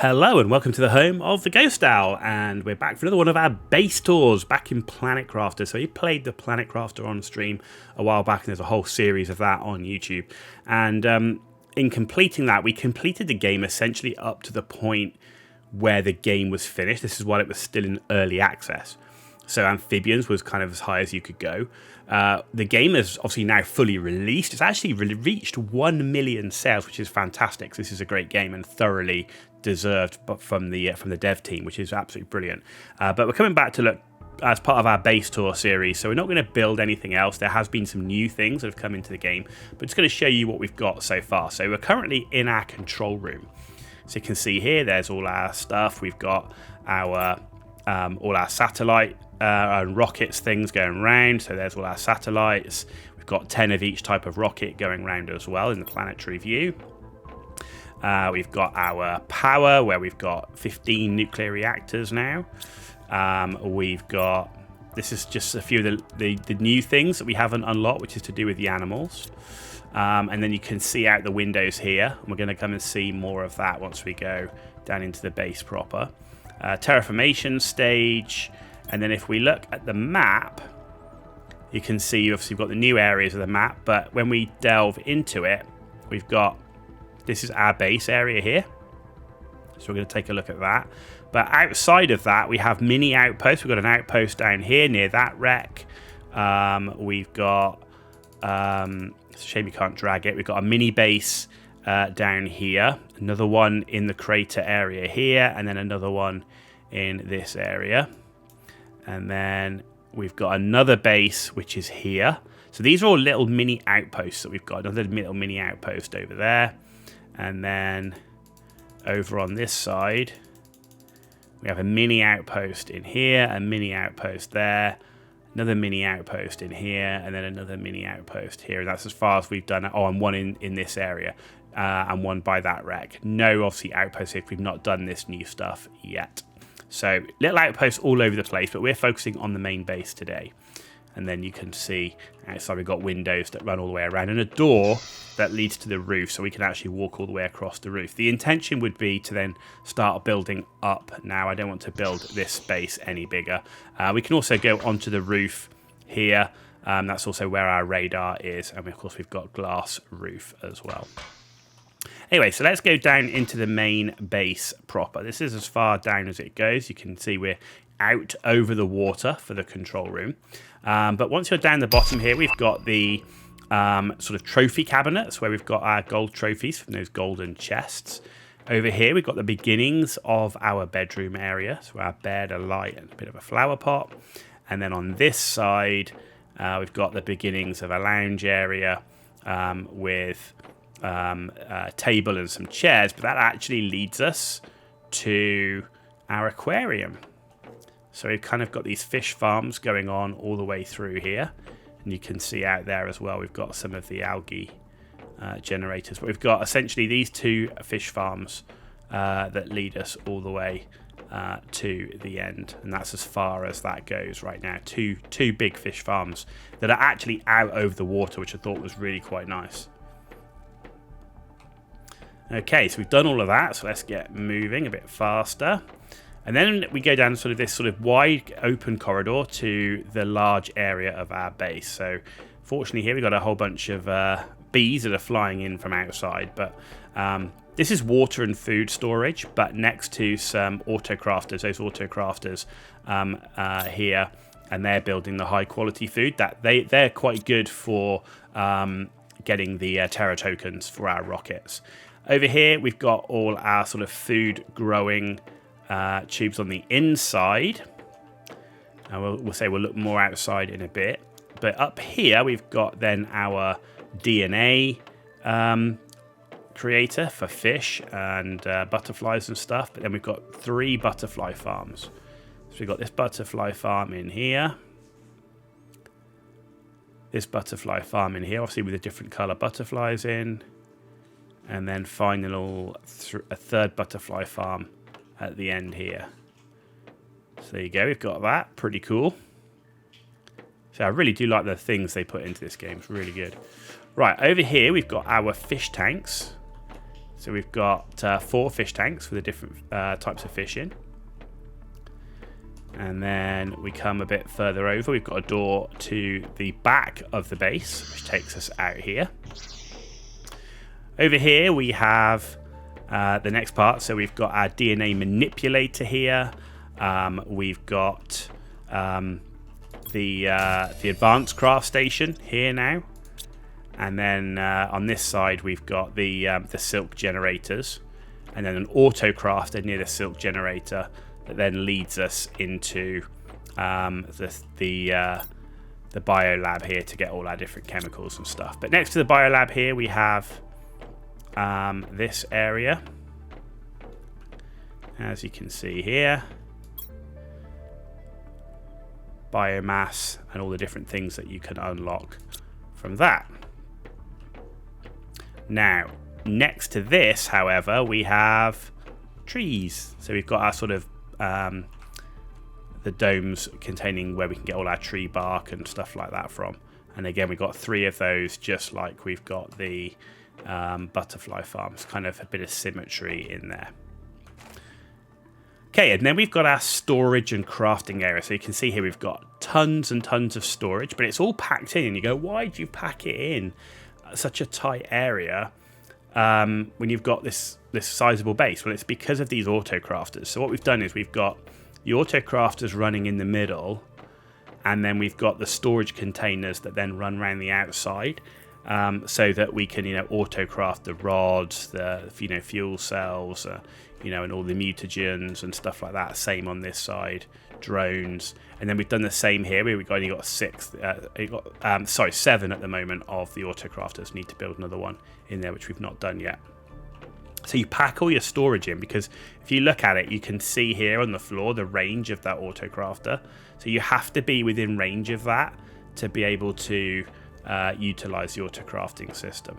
Hello and welcome to the home of the Ghost Owl, and we're back for another one of our base tours back in Planet Crafter. So we played the Planet Crafter on stream a while back, and there's a whole series of that on YouTube. And in completing that, we completed the game essentially up to the point where the game was finished. This is while it was still in early access. So Amphibians was kind of as high as you could go. The game is obviously now fully released. It's actually reached 1 million sales, which is fantastic. So this is a great game and thoroughly deserved from the dev team, which is absolutely brilliant. But we're coming back to look as part of our base tour series. So we're not going to build anything else. There has been some new things that have come into the game, but just going to show you what we've got so far. So we're currently in our control room. So you can see here, there's all our stuff. We've got our all our satellite and rockets things going around. So there's all our satellites. We've got 10 of each type of rocket going around as well in the planetary view. We've got our power, where we've got 15 nuclear reactors now. We've got, this is just a few of the new things that we haven't unlocked, which is to do with the animals. And then you can see out the windows here. And we're going to come and see more of that once we go down into the base proper. Terraformation stage. And then if we look at the map, you can see obviously we've got the new areas of the map. But when we delve into it, we've got, this is our base area here. So we're going to take a look at that. But outside of that, we have mini outposts. We've got an outpost down here near that wreck. We've got, it's a shame you can't drag it. We've got a mini base down here. Another one in the crater area here. And then another one in this area. And then we've got another base, which is here. So these are all little mini outposts that we've got. Another little mini outpost over there. And then over on this side, we have a mini outpost in here, a mini outpost there, another mini outpost in here, and then another mini outpost here. And that's as far as we've done. Oh, and one in this area, and one by that wreck. No, obviously, outposts if we've not done this new stuff yet. So little outposts all over the place, but we're focusing on the main base today. And then you can see outside we've got windows that run all the way around and a door that leads to the roof, so we can actually walk all the way across the roof. The intention would be to then start building up. Now, I don't want to build this space any bigger. We can also go onto the roof here. That's also where our radar is. And of course, we've got glass roof as well. Anyway, so let's go down into the main base proper. This is as far down as it goes. You can see we're out over the water for the control room. But once you're down the bottom here, we've got the sort of trophy cabinets where we've got our gold trophies from those golden chests. Over here, we've got the beginnings of our bedroom area. So our bed, a light, and a bit of a flower pot. And then on this side, we've got the beginnings of a lounge area with a table and some chairs. But that actually leads us to our aquarium. So we've kind of got these fish farms going on all the way through here. And you can see out there as well, we've got some of the algae generators. But we've got essentially these two fish farms that lead us all the way to the end. And that's as far as that goes right now. Two big fish farms that are actually out over the water, which I thought was really quite nice. Okay, so we've done all of that. So let's get moving a bit faster. And then we go down sort of this sort of wide open corridor to the large area of our base. So fortunately here we've got a whole bunch of bees that are flying in from outside. But this is water and food storage, but next to some autocrafters, those autocrafters here. And they're building the high quality food. That they're quite good for getting the Terra tokens for our rockets. Over here we've got all our sort of food growing tubes on the inside. We'll say we'll look more outside in a bit. But up here, we've got then our DNA creator for fish and butterflies and stuff. But then we've got 3 butterfly farms. So we've got this butterfly farm in here. This butterfly farm in here, obviously with the different color butterflies in. And then final, a third butterfly farm at the end here. So there you go, we've got that. Pretty cool. So I really do like the things they put into this game. It's really good. Right, over here we've got our fish tanks. So we've got 4 fish tanks for the different types of fish in. And then we come a bit further over. We've got a door to the back of the base, which takes us out here. Over here we have the next part. So we've got our DNA manipulator here. We've got the advanced craft station here now. And then on this side we've got the silk generators. And then an auto crafter near the silk generator that then leads us into the bio lab here to get all our different chemicals and stuff. But next to the bio lab here we have this area, as you can see here, biomass and all the different things that you can unlock from that. Now, next to this, however, we have trees. So we've got our sort of the domes containing where we can get all our tree bark and stuff like that from. And again, we've got 3 of those, just like we've got the butterfly farms. Kind of a bit of symmetry in there. Okay, and then we've got our storage and crafting area. So you can see here we've got tons and tons of storage, but it's all packed in. And you go, why do you pack it in such a tight area when you've got this sizable base? Well, it's because of these auto crafters. So what we've done is we've got the auto crafters running in the middle, and then we've got the storage containers that then run around the outside, so that we can auto craft the rods, the fuel cells, and all the mutagens and stuff like that. Same on this side, drones, and then we've done the same here. We've only got 7 at the moment of the auto crafters. Need to build another one in there, which we've not done yet. So you pack all your storage in, because if you look at it, you can see here on the floor the range of that auto crafter. So you have to be within range of that to be able to utilize the auto crafting system.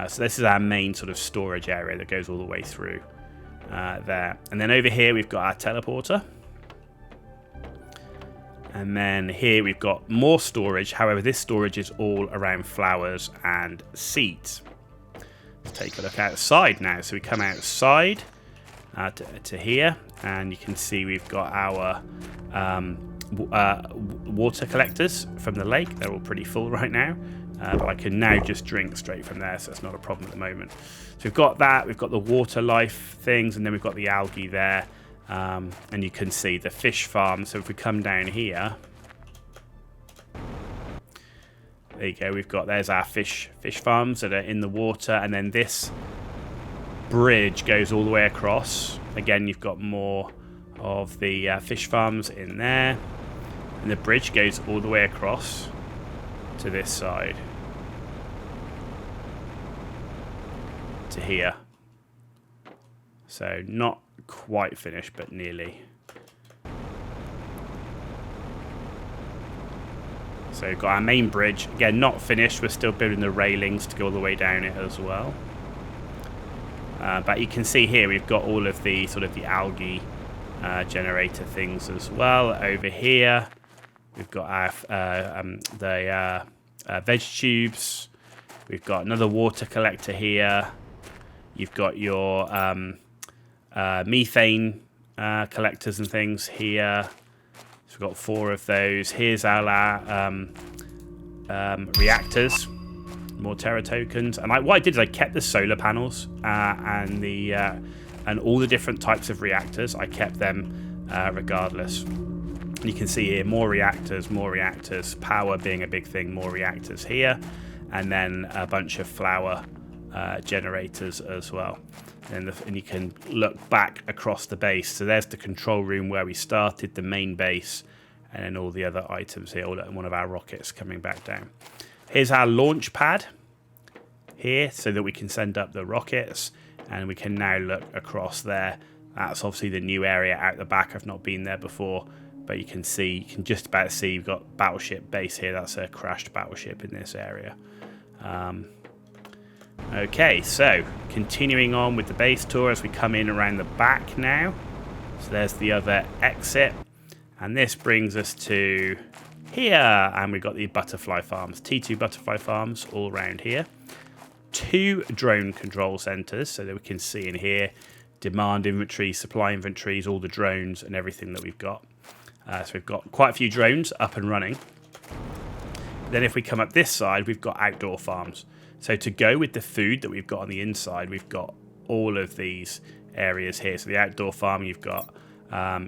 So this is our main sort of storage area that goes all the way through there. And then over here we've got our teleporter. And then here we've got more storage. However, this storage is all around flowers and seeds. Let's take a look outside now. So we come outside to here, and you can see we've got our water collectors from the lake. They're all pretty full right now, but I can now just drink straight from there, so it's not a problem at the moment. So we've got that. We've got the water life things, and then we've got the algae there. And you can see the fish farm. So if we come down here, there you go. There's our fish farms that are in the water, and then this bridge goes all the way across. Again, you've got more of the fish farms in there, and the bridge goes all the way across to this side to here. So not quite finished, but nearly. So we've got our main bridge, again not finished. We're still building the railings to go all the way down it as well. But you can see here we've got all of the sort of the algae generator things as well. Over here we've got our veg tubes. We've got another water collector here. You've got your methane collectors and things here. So we've got 4 of those. Here's our reactors, more Terra tokens. And what I did is I kept the solar panels and all the different types of reactors. I kept them regardless. And you can see here more reactors, power being a big thing, more reactors here, and then a bunch of flower generators as well. And you can look back across the base. So there's the control room where we started, the main base, and then all the other items here. One of our rockets coming back down. Here's our launch pad here, so that we can send up the rockets, and we can now look across there. That's obviously the new area out the back. I've not been there before, but you can just about see we've got battleship base here. That's a crashed battleship in this area. Okay, so continuing on with the base tour as we come in around the back now. So there's the other exit, and this brings us to here, and we've got the butterfly farms, T2 butterfly farms all around here. 2 drone control centers, so that we can see in here demand inventory, supply inventories, all the drones and everything that we've got. So we've got quite a few drones up and running. Then if we come up this side, we've got outdoor farms. So to go with the food that we've got on the inside, we've got all of these areas here. So the outdoor farm, you've got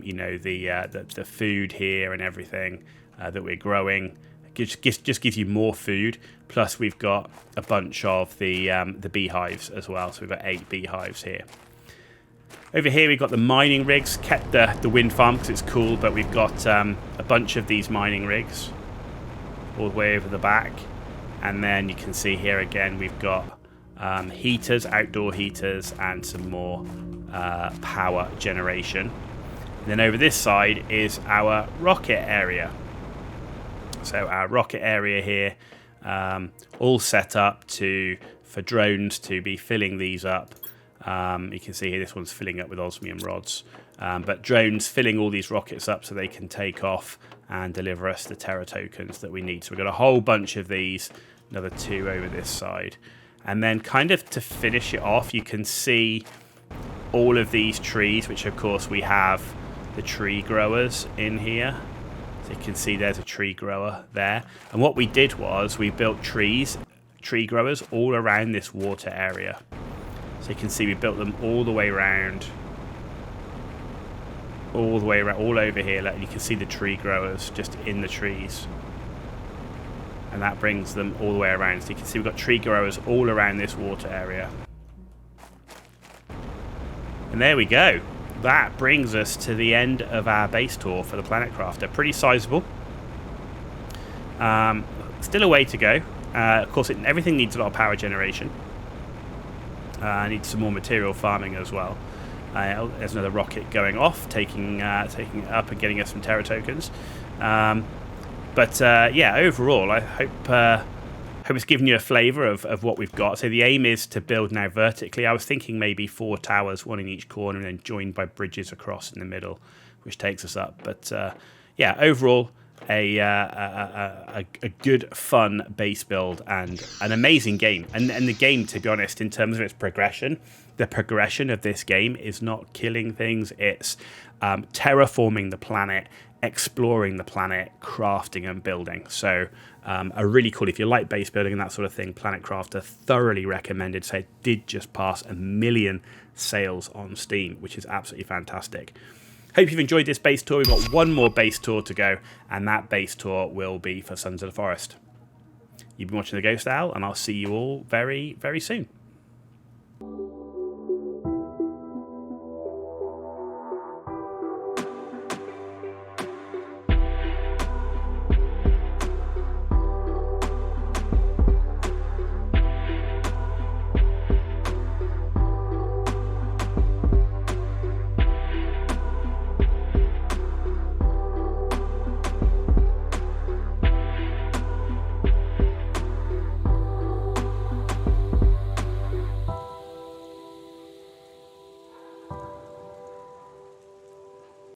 you know, the food here and everything that we're growing. It just gives you more food. Plus we've got a bunch of the beehives as well. So we've got 8 beehives here. Over here we've got the mining rigs. Kept the wind farm because it's cool, but we've got a bunch of these mining rigs all the way over the back. And then you can see here again we've got heaters, outdoor heaters, and some more power generation. And then over this side is our rocket area. So our rocket area here, all set up for drones to be filling these up. You can see here this one's filling up with osmium rods. But drones filling all these rockets up so they can take off and deliver us the Terra tokens that we need. So we've got a whole bunch of these, another 2 over this side. And then kind of to finish it off, you can see all of these trees, which of course we have the tree growers in here. So you can see there's a tree grower there. And what we did was we built tree growers all around this water area. So you can see we built them all the way around. All the way around, all over here. And you can see the tree growers just in the trees. And that brings them all the way around. So you can see we've got tree growers all around this water area. And there we go. That brings us to the end of our base tour for the Planet Crafter. Pretty sizable. Still a way to go. Of course, everything needs a lot of power generation. Needs some more material farming as well. There's another rocket going off, taking it up and getting us some Terra tokens. But yeah, overall, I hope it's given you a flavour of what we've got. So the aim is to build now vertically. I was thinking maybe 4 towers, 1 in each corner, and then joined by bridges across in the middle, which takes us up. But yeah, overall, a good, fun base build and an amazing game. And the game, to be honest, in terms of its progression, the progression of this game is not killing things. It's terraforming the planet, exploring the planet, crafting and building. So a really cool, if you like base building and that sort of thing, Planet Crafter, thoroughly recommended. So it did just pass 1 million sales on Steam, which is absolutely fantastic. Hope you've enjoyed this base tour. We've got 1 more base tour to go, and that base tour will be for Sons of the Forest. You've been watching The Ghost Owl, and I'll see you all very, very soon.